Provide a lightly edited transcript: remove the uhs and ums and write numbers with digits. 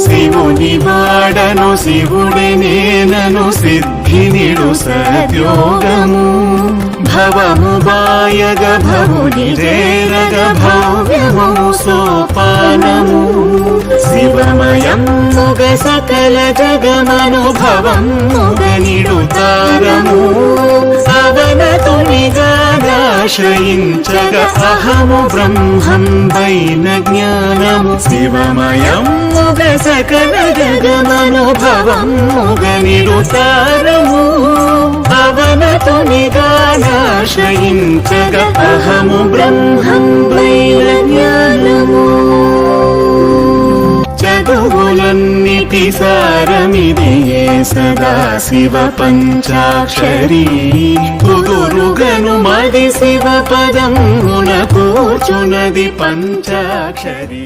శివుని వాడను శివుడే నేనను సిద్ధినిడు సద్యోగము భవము బాయగ భవుని రేరగ భవ్యము సోపానము శివమయం ముగ సకల జగమనుభవం ముగనిడు తారము అవనతునిగాశ్రయించగ అహము బ్రహ్మం వైన జ్ఞానము శివమయం ముగ సకల జగమనుభవం ముగనిడు తారము అవనతునిగాశ్రయించగ అహము బ్రహ్మం వైన జ్ఞానము చదువులన్నిటి సారమిదియే సదాశివ పంచాక్షరీ కుదురుగను మది శివ పదమున కూర్చునది పంచాక్షరీ.